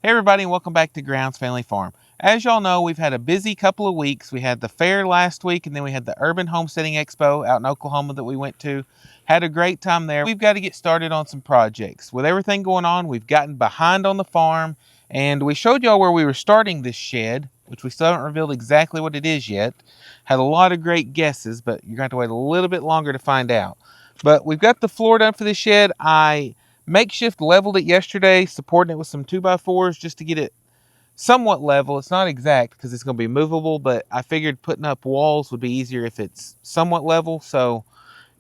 Hey everybody, and welcome back to Grounds Family Farm. As y'all know, we've had a busy couple of weeks. We had the fair last week, and then we had the Urban Homesteading Expo out in Oklahoma that we went to. Had a great time there. We've got to get started on some projects. With everything going on, we've gotten behind on the farm, and we showed y'all where we were starting this shed, which we still haven't revealed exactly what it is yet. Had a lot of great guesses, but you're going to have to wait a little bit longer to find out. But we've got the floor done for the shed. I makeshift leveled it yesterday, supporting it with some 2x4s just to get it somewhat level. It's not exact because it's going to be movable, but I figured putting up walls would be easier if it's somewhat level. So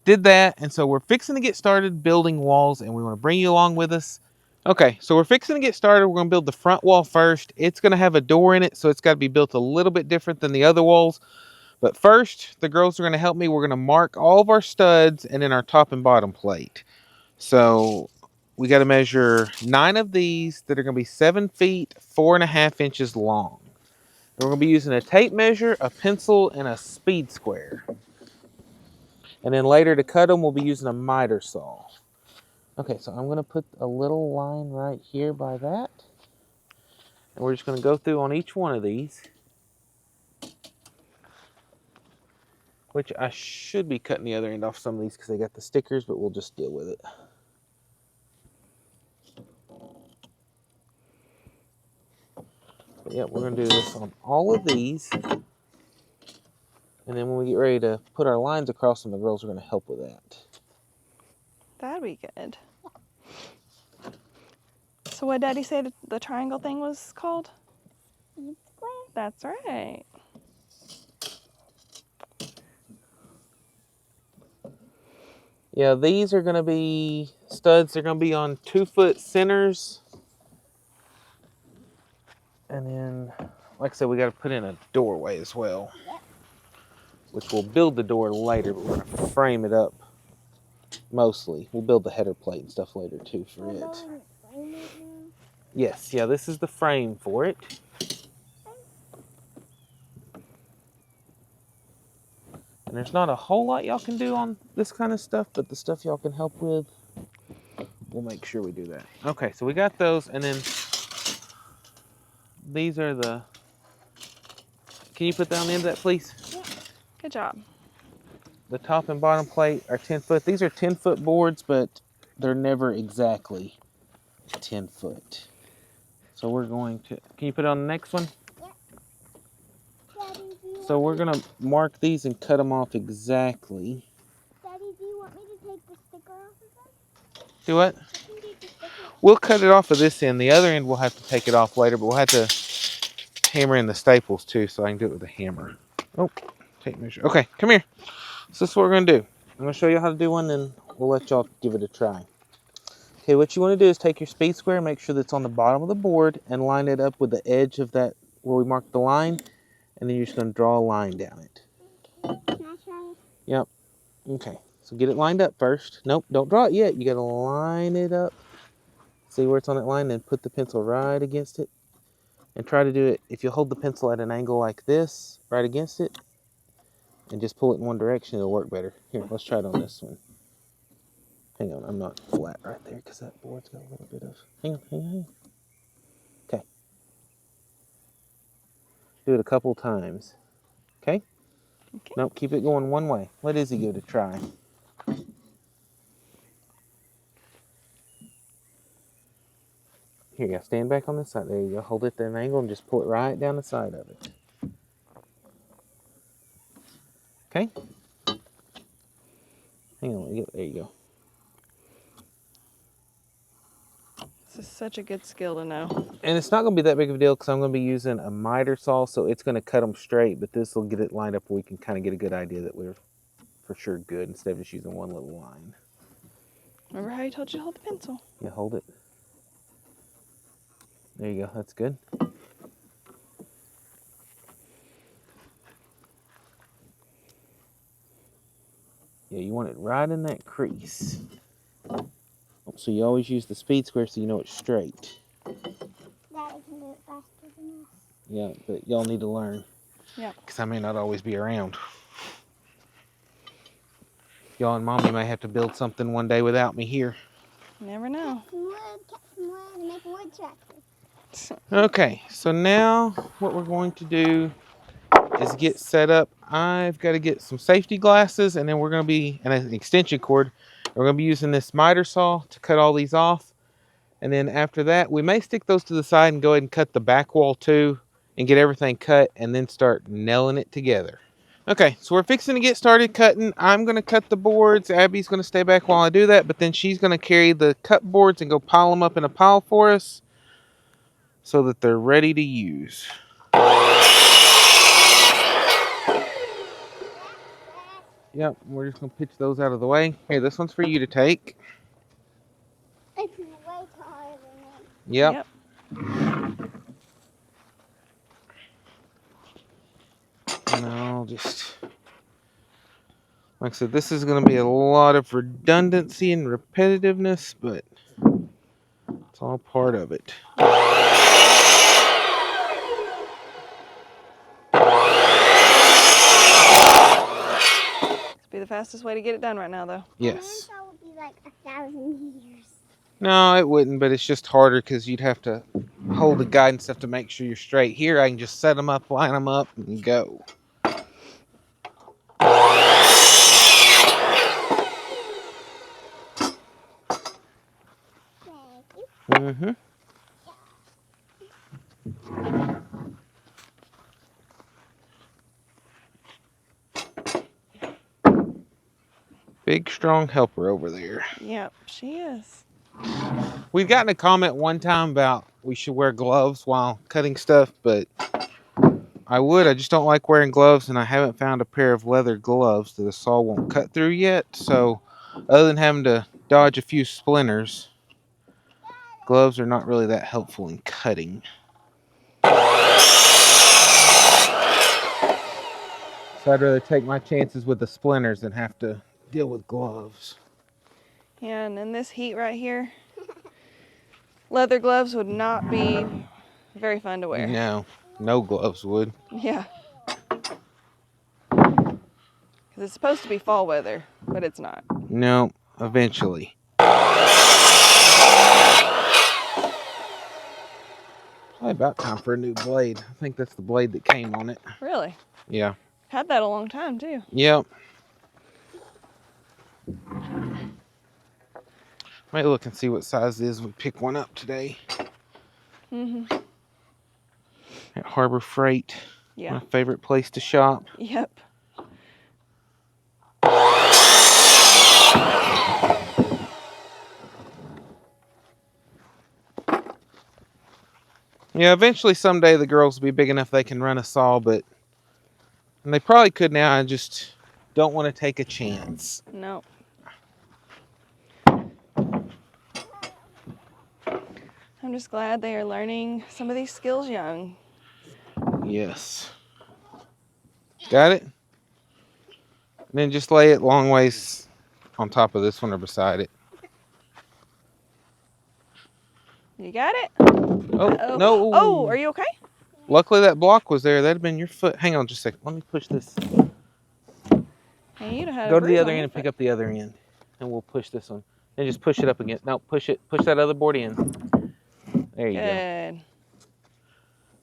did that, and so we're fixing to get started building walls, and we want to bring you along with us. Okay, so we're fixing to get started. We're going to build the front wall first. It's going to have a door in it, so it's got to be built a little bit different than the other walls. But first, the girls are going to help me. We're going to mark all of our studs and then our top and bottom plate. So we got to measure 9 of these that are going to be 7 feet 4.5 inches long. And we're going to be using a tape measure, a pencil, and a speed square. And then later to cut them, we'll be using a miter saw. Okay, so I'm going to put a little line right here by that. And we're just going to go through on each one of these, which I should be cutting the other end off some of these because they got the stickers, but we'll just deal with it. But yeah, we're going to do this on all of these. And then when we get ready to put our lines across them, the girls are going to help with that. That'd be good. So what Daddy said the triangle thing was called? Square. That's right. Yeah, these are going to be studs. They're going to be on 2-foot centers. And then, like I said, we got to put in a doorway as well. Yep. Which we'll build the door later, but we're going to frame it up mostly. We'll build the header plate and stuff later too for it. Yes, yeah, this is the frame for it. And there's not a whole lot y'all can do on this kind of stuff, but the stuff y'all can help with, we'll make sure we do that. Okay, so we got those, and then these are the... Can you put that on the end of that, please? Yeah. Good job. The top and bottom plate are 10 foot. These are 10-foot boards, but they're never exactly 10 foot. So we're going to... Can you put it on the next one? Yep. Daddy, so we're going to mark these and cut them off exactly. Daddy, do you want me to take the sticker off of them? Do what? Take the sticker. We'll cut it off of this end. The other end we'll have to take it off later, but we'll have to hammer in the staples too, so I can do it with a hammer. Oh, tape measure. Okay, come here. So this is what we're going to do. I'm going to show you how to do one, then we'll let y'all give it a try. Okay, what you want to do is take your speed square, make sure that's on the bottom of the board, and line it up with the edge of that where we marked the line, and then you're just going to draw a line down it. Can I try? Yep. Okay, so get it lined up first. Nope, don't draw it yet. You got to line it up. See where it's on that line, then put the pencil right against it. And try to do it, if you hold the pencil at an angle like this, right against it, and just pull it in one direction, it'll work better. Here, let's try it on this one. Hang on, I'm not flat right there because that board's got a little bit of... Hang on. Okay. Do it a couple times. Okay? Okay. Nope, keep it going one way. Let Izzy give it a try. Here you go, stand back on this side. There you go, hold it at an angle and just pull it right down the side of it. Okay? Hang on, there you go. This is such a good skill to know. And it's not going to be that big of a deal because I'm going to be using a miter saw, so it's going to cut them straight, but this will get it lined up where we can kind of get a good idea that we're for sure good instead of just using one little line. Remember how you told you to hold the pencil? Yeah, hold it. There you go, that's good. Yeah, you want it right in that crease. So you always use the speed square so you know it's straight. Daddy can do it faster than us. Yeah, but y'all need to learn. Yeah. Because I may not always be around. Y'all and Mommy may have to build something one day without me here. Never know. Cut some wood, and make a wood tractor. Okay, so now what we're going to do is get set up. I've got to get some safety glasses, and then we're going to be, and an extension cord. We're going to be using this miter saw to cut all these off. And then after that, we may stick those to the side and go ahead and cut the back wall too and get everything cut and then start nailing it together. Okay, so we're fixing to get started cutting. I'm going to cut the boards. Abby's going to stay back while I do that, but then she's going to carry the cut boards and go pile them up in a pile for us so that they're ready to use. Yep, we're just going to pitch those out of the way. Here, this one's for you to take. It's way taller than me. Yep. And I'll just, like I said, this is going to be a lot of redundancy and repetitiveness, but it's all part of it. Be the fastest way to get it done right now, though. Yes. That would be like 1,000 years. No, it wouldn't, but it's just harder because you'd have to hold the guide and stuff to make sure you're straight. Here, I can just set them up, line them up, and go. Thank you. Big, strong helper over there. Yep, she is. We've gotten a comment one time about we should wear gloves while cutting stuff, but I just don't like wearing gloves, and I haven't found a pair of leather gloves that a saw won't cut through yet. So other than having to dodge a few splinters, gloves are not really that helpful in cutting. So I'd rather take my chances with the splinters than have to deal with gloves. Yeah, and in this heat right here, leather gloves would not be very fun to wear. No gloves would. Yeah. Because it's supposed to be fall weather, but it's not. No, eventually. Probably about time for a new blade. I think that's the blade that came on it. Really? Yeah. Had that a long time, too. Yep. Might look and see what size it is. We pick one up today. At Harbor Freight. Yeah. My favorite place to shop. Yep. Yeah, eventually someday the girls will be big enough they can run a saw, but and they probably could now. I just don't want to take a chance. No. I'm just glad they are learning some of these skills young. Yes. Got it? And then just lay it long ways on top of this one or beside it. You got it? Oh, Uh-oh. no. Oh, are you okay? Luckily that block was there. That'd have been your foot. Hang on just a second. Let me push this. Hey, you'd have had a Go to the bruise other on end your and pick foot. up the other end. And we'll push this one. And just push it up against. No, push it. Push that other board in. There you go. Good.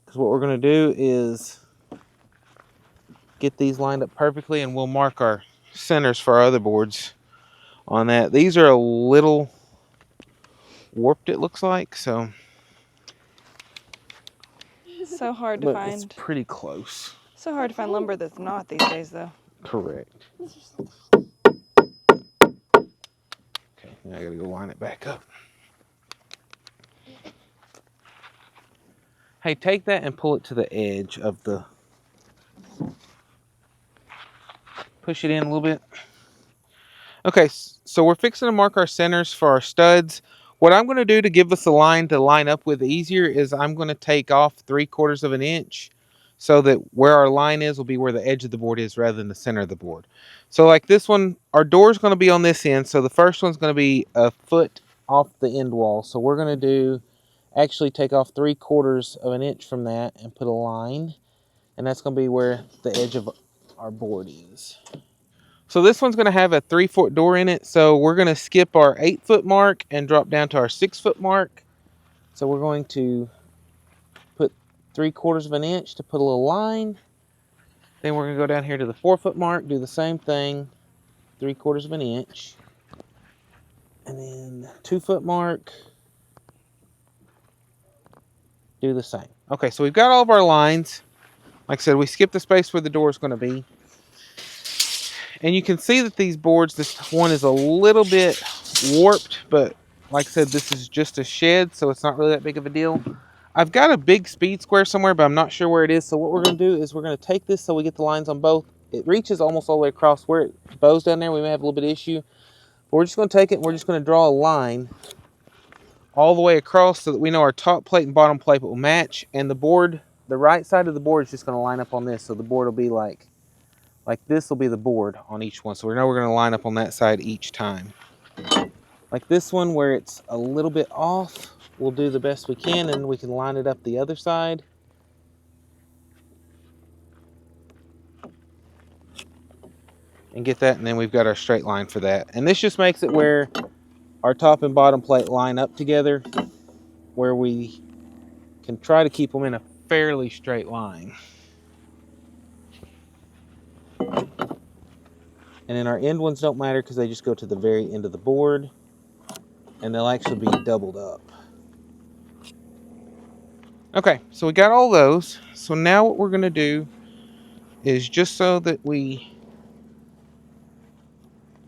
Because what we're going to do is get these lined up perfectly, and we'll mark our centers for our other boards on that. These are a little warped, it looks like, so. So hard to But find. it's pretty close. So hard to find lumber that's not these days, though. Correct. Okay, now I gotta go line it back up. Hey, take that and pull it to the edge of the. Push it in a little bit. Okay, so we're fixing to mark our centers for our studs. What I'm going to do to give us a line to line up with easier is I'm going to take off 3/4 of an inch so that where our line is will be where the edge of the board is rather than the center of the board. So like this one, our door's going to be on this end. So the first one's going to be a foot off the end wall. So we're going to actually take off 3/4 of an inch from that and put a line. And that's going to be where the edge of our board is. So this one's going to have a 3-foot door in it. So we're going to skip our 8-foot mark and drop down to our 6-foot mark. So we're going to put 3/4 of an inch to put a little line. Then we're gonna go down here to the 4-foot mark, do the same thing, 3/4 of an inch. And then 2-foot mark, do the same. Okay, so we've got all of our lines. Like I said, we skipped the space where the door is gonna be. And you can see that these boards, this one is a little bit warped, but like I said, this is just a shed, so it's not really that big of a deal. I've got a big speed square somewhere, but I'm not sure where it is. So what we're going to do is we're going to take this so we get the lines on both. It reaches almost all the way across. Where it bows down there, we may have a little bit of issue. But we're just going to take it and we're just going to draw a line all the way across so that we know our top plate and bottom plate will match. And the board, the right side of the board is just going to line up on this. So the board will be like this will be the board on each one. So we know we're going to line up on that side each time. Like this one where it's a little bit off, we'll do the best we can and we can line it up the other side. And get that, and then we've got our straight line for that. And this just makes it where our top and bottom plate line up together, where we can try to keep them in a fairly straight line. And then our end ones don't matter because they just go to the very end of the board, and they'll actually be doubled up. Okay, so we got all those. So now what we're going to do is, just so that we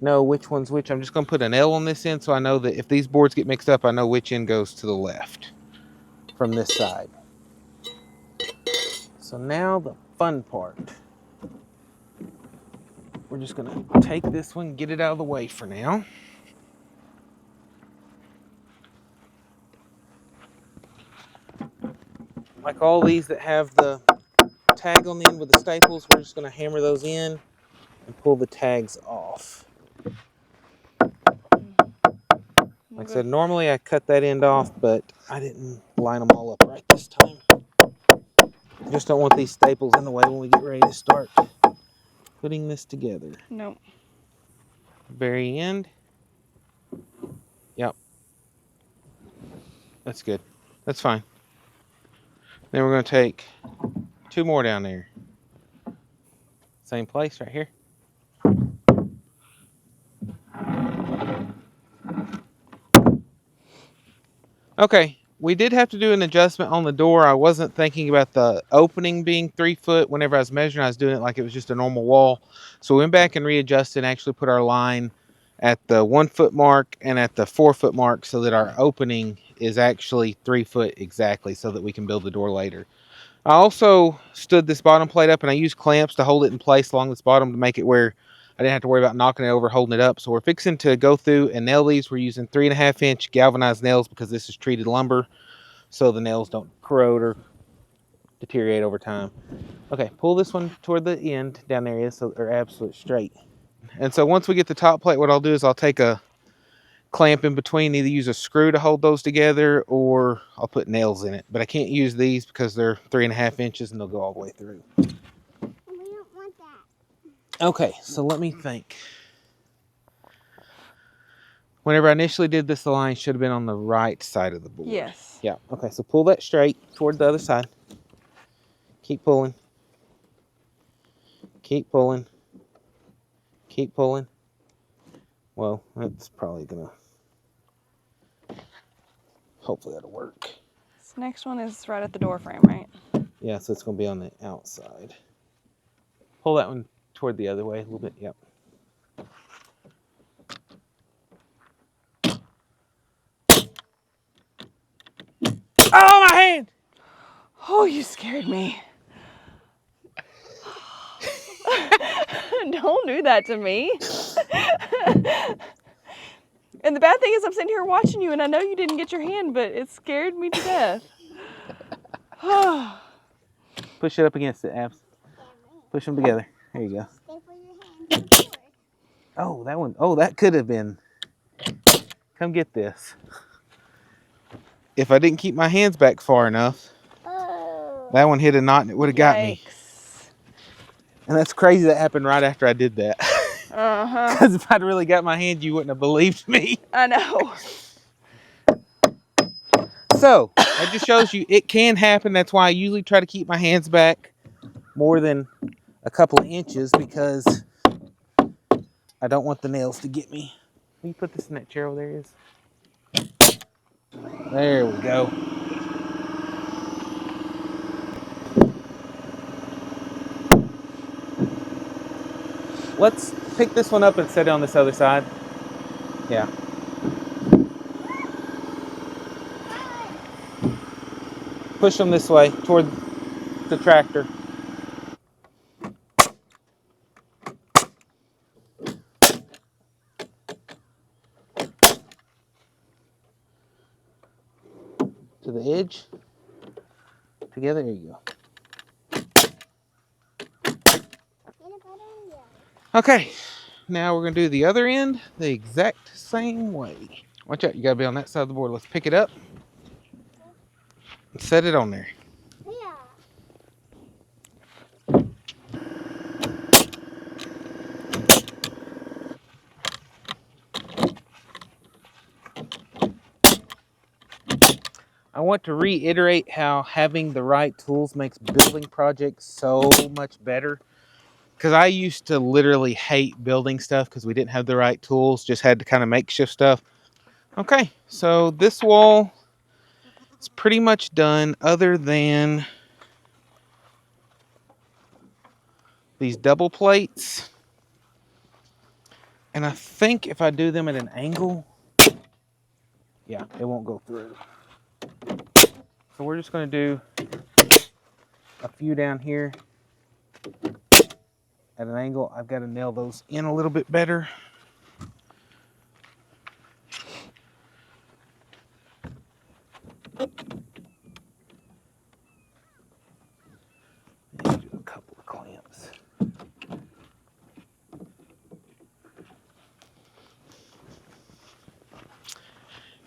know which one's which, I'm just going to put an L on this end so I know that if these boards get mixed up, I know which end goes to the left from this side. So now the fun part. We're just going to take this one, get it out of the way for now. Like all these that have the tag on the end with the staples, we're just going to hammer those in and pull the tags off. Like I said, normally I cut that end off, but I didn't line them all up right this time. I just don't want these staples in the way when we get ready to start putting this together. Nope. Very end. Yep. That's good. That's fine. Then we're going to take 2 more down there. Same place right here. Okay, we did have to do an adjustment on the door. I wasn't thinking about the opening being 3 foot. Whenever I was measuring, I was doing it like it was just a normal wall. So we went back and readjusted and actually put our line at the 1 foot mark and at the 4 foot mark so that our opening is actually 3 foot exactly so that we can build the door later. I also stood this bottom plate up and I used clamps to hold it in place along this bottom to make it where I didn't have to worry about knocking it over, holding it up. So we're fixing to go through and nail these. We're using 3.5 inch galvanized nails because this is treated lumber, so the nails don't corrode or deteriorate over time. Okay, pull this one toward the end down there is so they're absolute straight. And so once we get the top plate, what I'll do is I'll take a clamp in between, either use a screw to hold those together or I'll put nails in it. But I can't use these because they're 3.5 inches and they'll go all the way through. Okay, so let me think. Whenever I initially did this, the line should have been on the right side of the board. Yes. Yeah, okay, so pull that straight toward the other side. Keep pulling. Keep pulling. Keep pulling. Well, that's probably gonna... Hopefully that'll work. This next one is right at the door frame, right? Yeah, so it's gonna be on the outside. Pull that one toward the other way a little bit, yep. Oh, my hand! Oh, you scared me. Don't do that to me. And the bad thing is I'm sitting here watching you and I know you didn't get your hand, but it scared me to death. Push it up against it, Abs. Push them together. There you go. Oh, that one. Oh, that could have been. Come get this. If I didn't keep my hands back far enough, that one hit a knot and it would have got me. And that's crazy that happened right after I did that. Uh-huh. Because if I'd really got my hand, you wouldn't have believed me. I know. So that just shows you it can happen. That's why I usually try to keep my hands back more than a couple of inches, because I don't want the nails to get me. Will you put this in that chair over there? Is there we go. Let's pick this one up and set it on this other side. Yeah. Push them this way toward the tractor. To the edge. Together, there you go. Okay, now we're gonna do the other end the exact same way. Watch out, you gotta be on that side of the board. Let's pick it up and set it on there. Yeah. I want to reiterate how having the right tools makes building projects so much better. Because I used to literally hate building stuff because we didn't have the right tools, just had to kind of makeshift stuff. Okay, so this wall is pretty much done other than these double plates. And I think if I do them at an angle, yeah, it won't go through. So we're just going to do a few down here at an angle. I've got to nail those in a little bit better. And do a couple of clamps.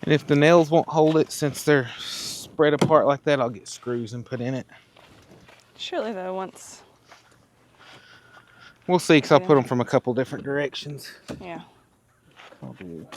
And if the nails won't hold it, since they're spread apart like that, I'll get screws and put in it. Surely though, once. We'll see, because I'll put them from a couple different directions. Yeah. I'll do.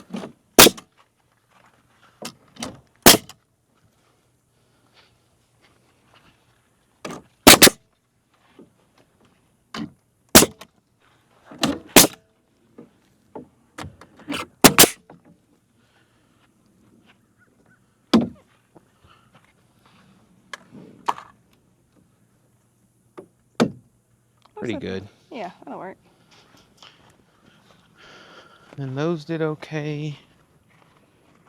Pretty good. Yeah, that'll work. And those did okay.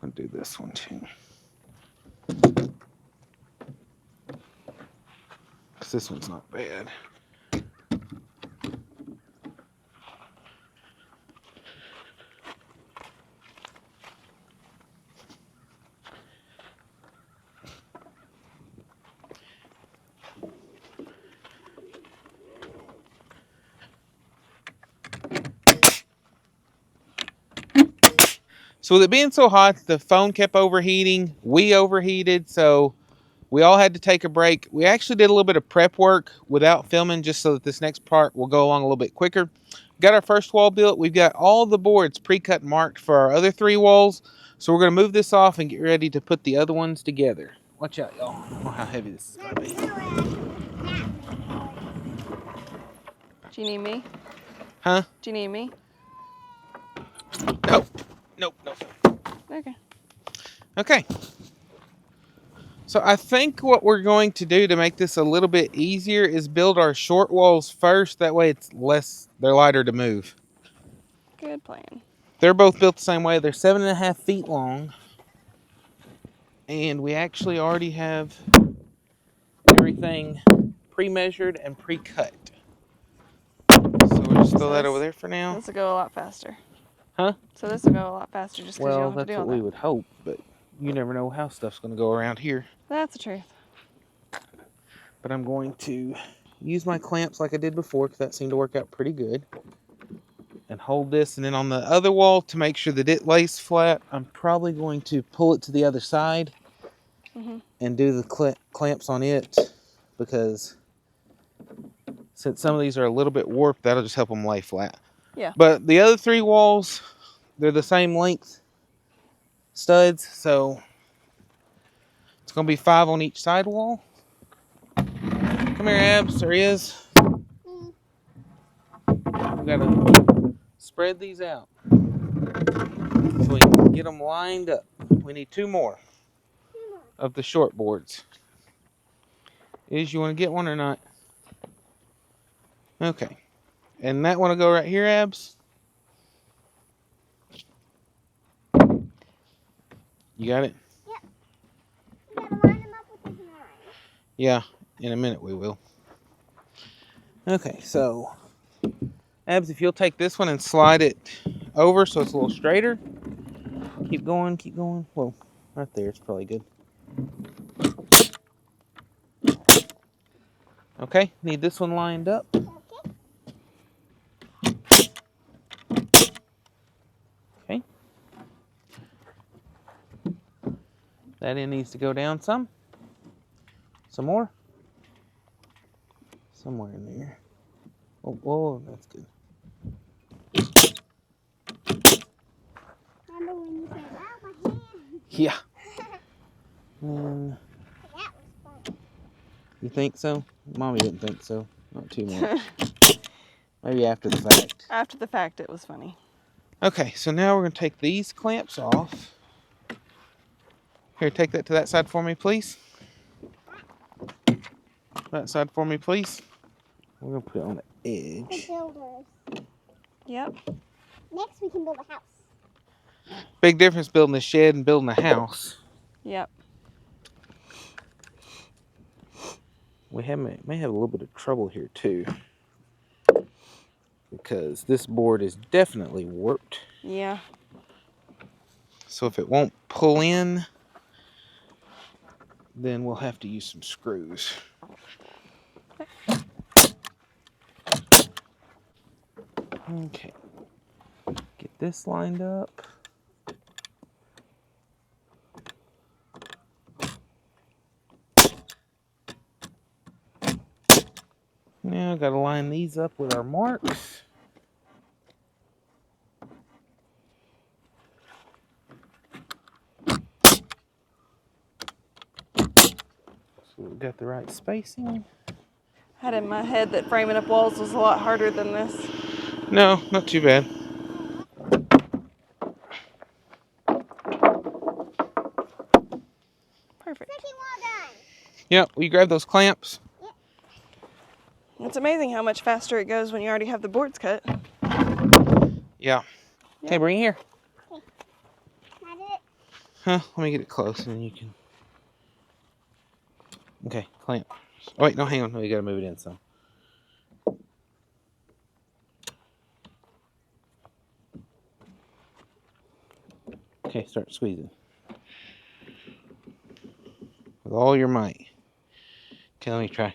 I'll do this one too. Because this one's not bad. So with it being so hot, the phone kept overheating. We overheated, so we all had to take a break. We actually did a little bit of prep work without filming, just so that this next part will go along a little bit quicker. Got our first wall built. We've got all the boards pre-cut and marked for our other 3 walls. So we're going to move this off and get ready to put the other ones together. Watch out, y'all. I don't know how heavy this is going to be. Do you need me? Huh? Do you need me? Nope. Nope. Okay. Okay. So I think what we're going to do to make this a little bit easier is build our short walls first. That way they're lighter to move. Good plan. They're both built the same way. They're 7.5 feet long. And we actually already have everything pre-measured and pre-cut. So we'll just throw that over there for now. This will go a lot faster. Huh? So this will go a lot faster just because you don't have to do all that. Well, that's what we would hope, but you never know how stuff's going to go around here. That's the truth. But I'm going to use my clamps like I did before, because that seemed to work out pretty good. And hold this, and then on the other wall, to make sure that it lays flat, I'm probably going to pull it to the other side and do the clamps on it, because since some of these are a little bit warped, that'll just help them lay flat. Yeah. But the other 3 walls, they're the same length studs, so It's going to be 5 on each side wall. Come here, Abs. There he is. We got to spread these out so we can get them lined up. We need 2 more of the short boards. Is you want to get one or not? Okay. And that one will go right here, Abs. You got it? Yep. You gotta line them up with the line. Yeah, in a minute we will. Okay, so Abs, if you'll take this one and slide it over so it's a little straighter. Keep going, keep going. Whoa, right there, it's probably good. Okay, need this one lined up. Okay. That end needs to go down some. Some more. Somewhere in there. Oh, whoa, that's good. Remember when you said, "Ow, my hand"? Yeah. And That was fun. you think so? Mommy didn't think so. Not too much. Maybe after the fact. After the fact, it was funny. Okay, so now we're going to take these clamps off. Here, take that to that side for me, please. That side for me, please. We're going to put it on the The edge. builders. Yep. Next, we can build a house. Big difference building a shed and building a house. Yep. We may have a little bit of trouble here, too. Because this board is definitely warped. Yeah. So if it won't pull in, then we'll have to use some screws. Okay. Get this lined up. Now I've got to line these up with our marks. So we've got the right spacing. Had in my head that framing up walls was a lot harder than this. No, not too bad. Perfect. Second wall done. Yep, will you grab those clamps? It's amazing how much faster it goes when you already have the boards cut. Yeah. Okay, Yeah. bring it here. That it? Huh, let me get it close and then you can... Okay, clamp. Oh wait, no, hang on. We gotta move it in some. Okay, start squeezing. With all your might. Okay, let me try.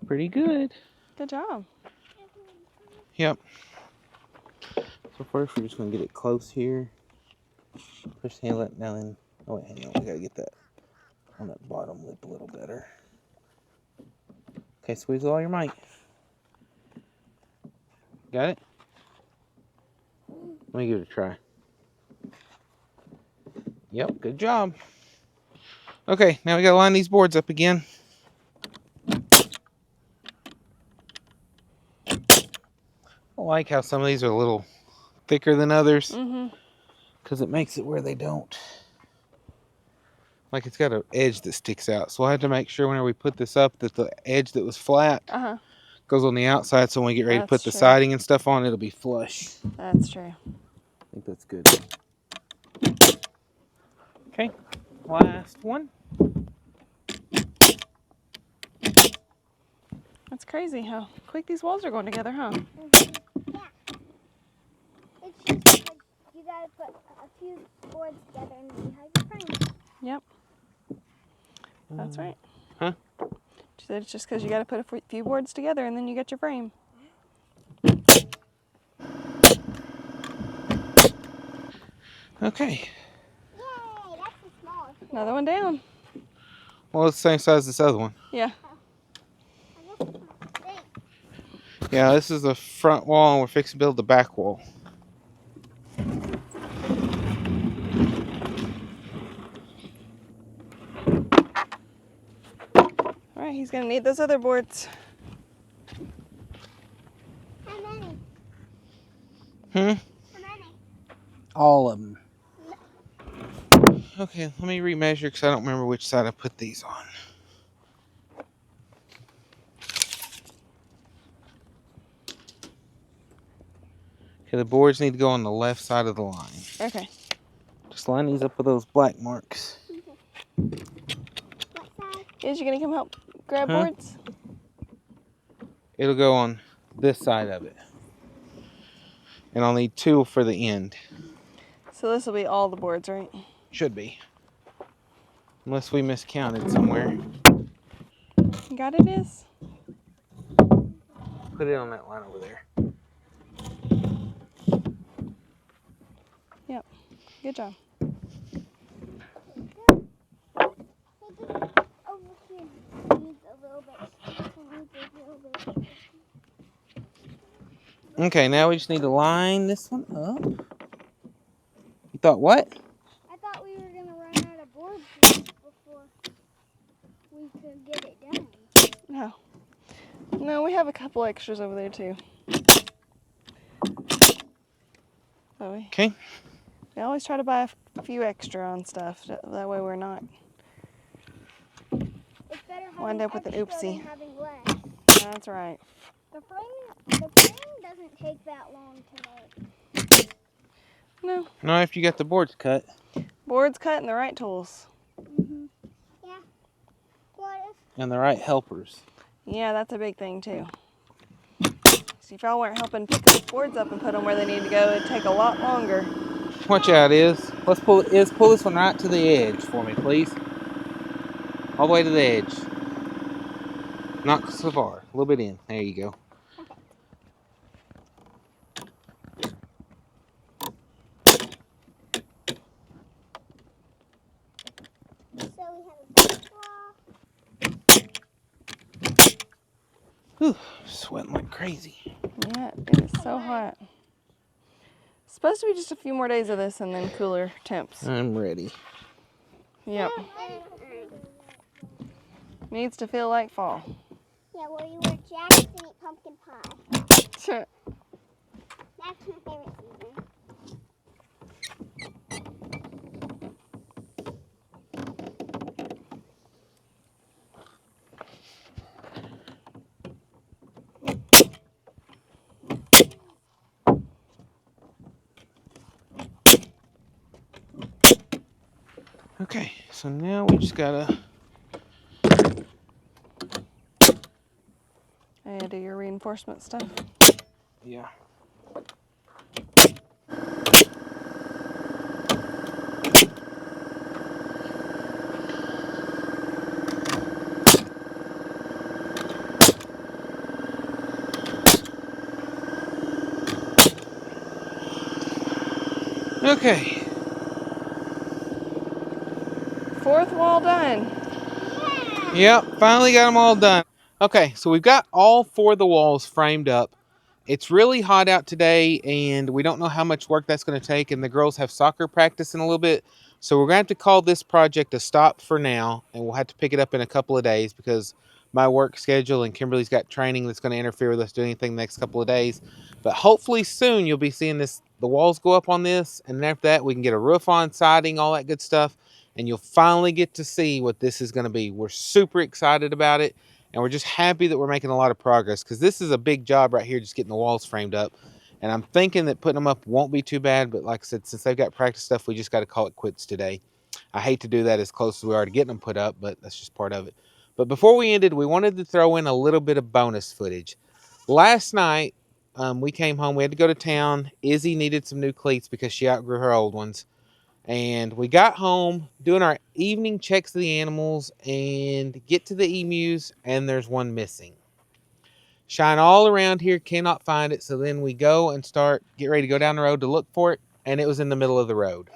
Pretty good. Good job. Yep. So first we're just gonna get it close here. Push the handle up now then. Oh wait, hang on, we gotta get that on that bottom lip a little better. Okay, squeeze with all your might. Got it? Let me give it a try. Yep, good job. Okay, now we gotta line these boards up again. I like how some of these are a little thicker than others. Mm-hmm. Because it makes it where they don't. Like it's got an edge that sticks out. So I had to make sure whenever we put this up that the edge that was flat Uh-huh. goes on the outside. So when we get ready to put That's the true. siding and stuff on, it'll be flush. That's true. I think that's good. Okay, last one. That's crazy how quick these walls are going together, huh? Yeah. It's just because you gotta put a few boards together and then you have your frame. Yep. That's right. Huh? She said it's just because you got to put a few boards together and then you get your frame. Okay. Yay, that's the smallest one. Another one down. Well, it's the same size as this other one. Yeah. I guess it's not big. Yeah, this is the front wall and we're fixing to build the back wall. Alright, he's gonna need those other boards. How many? Hmm? How many? All of them. Okay, let me remeasure because I don't remember which side I put these on. Okay, the boards need to go on the left side of the line. Okay. Just line these up with those black marks. What side? Is you gonna come help grab Huh? boards? It'll go on this side of it. And I'll need 2 for the end. So this will be all the boards, right? Should be. Unless we miscounted somewhere. You got it, Is? Put it on that line over there. Yep. Good job. Over here. Needs a little bit. Okay, now we just need to line this one up. You thought what? I thought we were gonna run out of boards before we could get it done. No. No, we have a couple extras over there too. So Okay. we always try to buy a few extra on stuff. That way we're not It's better wind having up with an extra oopsie. than having less. That's right. The frame doesn't take that long to make. No. Now if you got the boards cut. Boards cut and the right tools. Yeah. What if And the right helpers. Yeah, that's a big thing too. See, if y'all weren't helping pick those boards up and put them where they need to go, it'd take a lot longer. Watch out, Let's pull this one right to the edge for me, please. All the way to the edge. Not so far. A little bit in. There you go. so we have a big wall? Whew, sweating like crazy. Yeah, it is so hot. Supposed to be just a few more days of this and then cooler temps. I'm ready. Yep. Needs to feel like fall. Yeah, well, you wear jackets and eat pumpkin pie. Sure. That's my favorite season. Okay, so now we just gotta. And do your reinforcement stuff. Yeah. Okay. 4th wall done. Yep, finally got them all done. Okay, so we've got all 4 of the walls framed up. It's really hot out today, and we don't know how much work that's going to take, and the girls have soccer practice in a little bit. So we're going to have to call this project a stop for now, and we'll have to pick it up in a couple of days because my work schedule and Kimberly's got training that's going to interfere with us doing anything the next couple of days. But hopefully soon you'll be seeing the walls go up on this, and then after that we can get a roof on, siding, all that good stuff, and you'll finally get to see what this is going to be. We're super excited about it. And we're just happy that we're making a lot of progress because this is a big job right here, just getting the walls framed up. And I'm thinking that putting them up won't be too bad. But like I said, since they've got practice stuff, we just got to call it quits today. I hate to do that as close as we are to getting them put up, but that's just part of it. But before we ended, we wanted to throw in a little bit of bonus footage. Last night, we came home. We had to go to town. Izzy needed some new cleats because she outgrew her old ones. And we got home doing our evening checks of the animals and get to the emus, and there's one missing. Shine all around here, cannot find it. So then we go and get ready to go down the road to look for it, and it was in the middle of the road.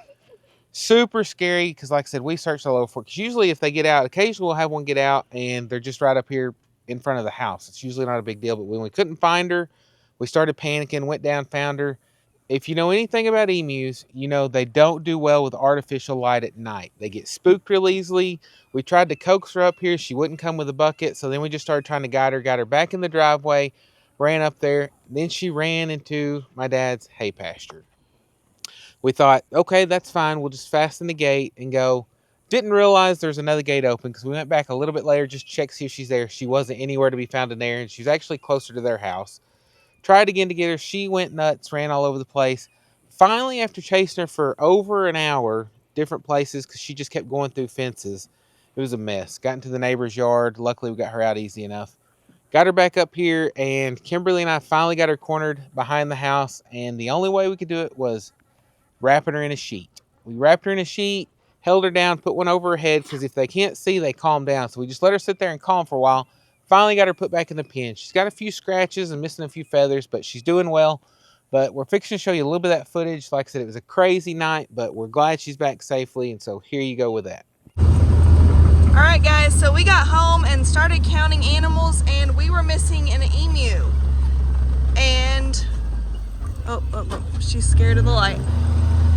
Super scary because, like I said, we searched all over for it. Because usually if they get out, occasionally we'll have one get out, and they're just right up here in front of the house. It's usually not a big deal, but when we couldn't find her, we started panicking, went down, found her. if you know anything about emus, you know they don't do well with artificial light at night. They get spooked real easily. We tried to coax her up here. She wouldn't come with a bucket. So then we just started trying to got her back in the driveway, ran up there. Then she ran into my dad's hay pasture. We thought, okay, that's fine. We'll just fasten the gate and go. Didn't realize there's another gate open because we went back a little bit later just to check, see if she's there. She wasn't anywhere to be found in there, and she's actually closer to their house. Tried again to get her. She went nuts, ran all over the place. Finally, after chasing her for over an hour, different places, because she just kept going through fences, it was a mess. Got into the neighbor's yard. Luckily, we got her out easy enough. Got her back up here, and Kimberly and I finally got her cornered behind the house, and the only way we could do it was wrapping her in a sheet. We wrapped her in a sheet, held her down, put one over her head, because if they can't see, they calm down. So we just let her sit there and calm for a while. Finally got her put back in the pen. She's got a few scratches and missing a few feathers, but she's doing well. But we're fixing to show you a little bit of that footage. Like I said, it was a crazy night, but we're glad she's back safely, and so here you go with that. All right, guys, so we got home and started counting animals, and we were missing an emu. And, oh, she's scared of the light.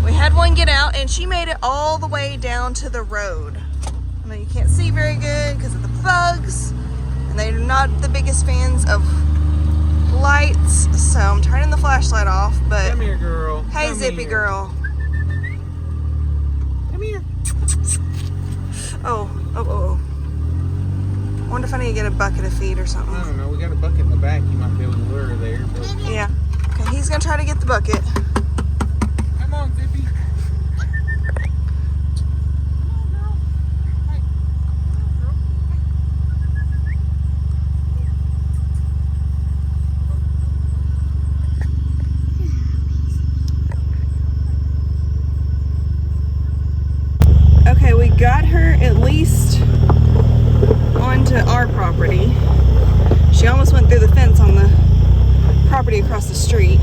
We had one get out, and she made it all the way down to the road. I know you can't see very good because of the bugs, and they're not the biggest fans of lights, so I'm turning the flashlight off, but... Come here, girl. Hey, Come Zippy here. girl. Come here. Oh. I wonder if I need to get a bucket of feed or something. I don't know. We got a bucket in the back. You might be able to lure her there. But... Yeah. Okay, he's gonna try to get the bucket. Come on, Zippy. Okay, we got her at least onto our property. She almost went through the fence on the property across the street.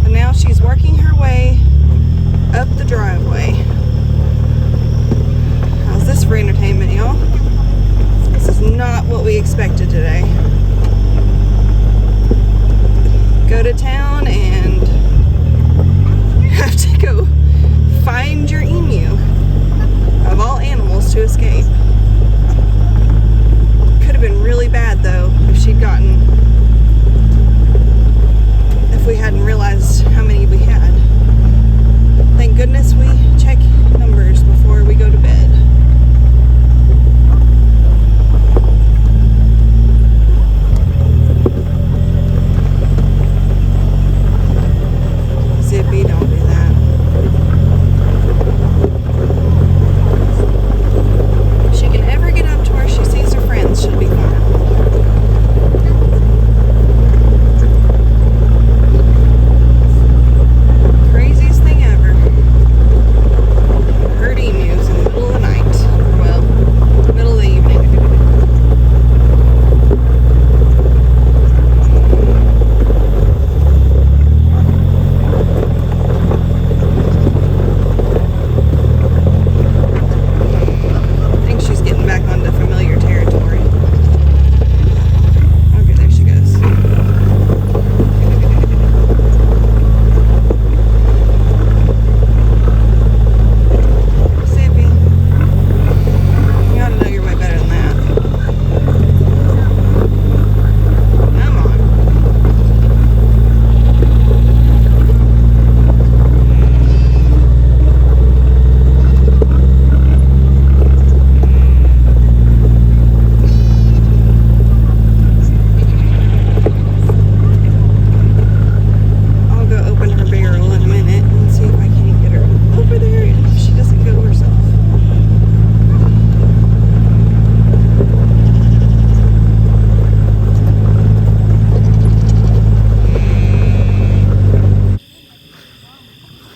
But now she's working her way up the driveway. How's this for entertainment, y'all? This is not what we expected today. Go to town and have to go find your emu, of all animals, to escape. Could have been really bad though if we hadn't realized how many we had. Thank goodness we check numbers before we go to bed. Zippy, don't do that. If she can ever get up to where she sees her friends, she'll be fine. Craziest thing ever. Herd emus in the middle of the night. Well, middle of the evening. I think she's getting back onto familiar territory. Okay, there she goes. Zippy, you ought to know your way better than that. Come on. I'll go open her barrel in a minute and see if I can't get her over there and if she doesn't go herself.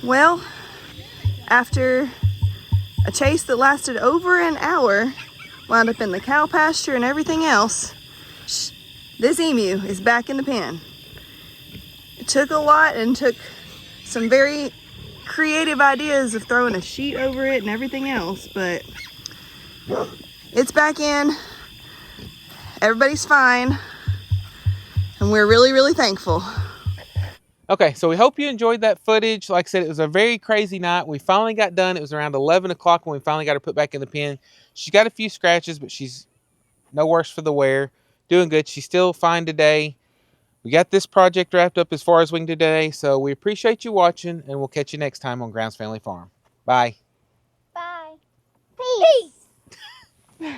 Well, after a chase that lasted over an hour, wound up in the cow pasture and everything else, this emu is back in the pen. It took a lot and took some very creative ideas of throwing a sheet over it and everything else, but it's back in. Everybody's fine, and we're really, really thankful. Okay, so we hope you enjoyed that footage. Like I said, it was a very crazy night. We finally got done. It was around 11 o'clock when we finally got her put back in the pen. She's got a few scratches, but she's no worse for the wear. Doing good. She's still fine today. We got this project wrapped up as far as we can do today. So we appreciate you watching, and we'll catch you next time on Grounds Family Farm. Bye. Bye. Peace.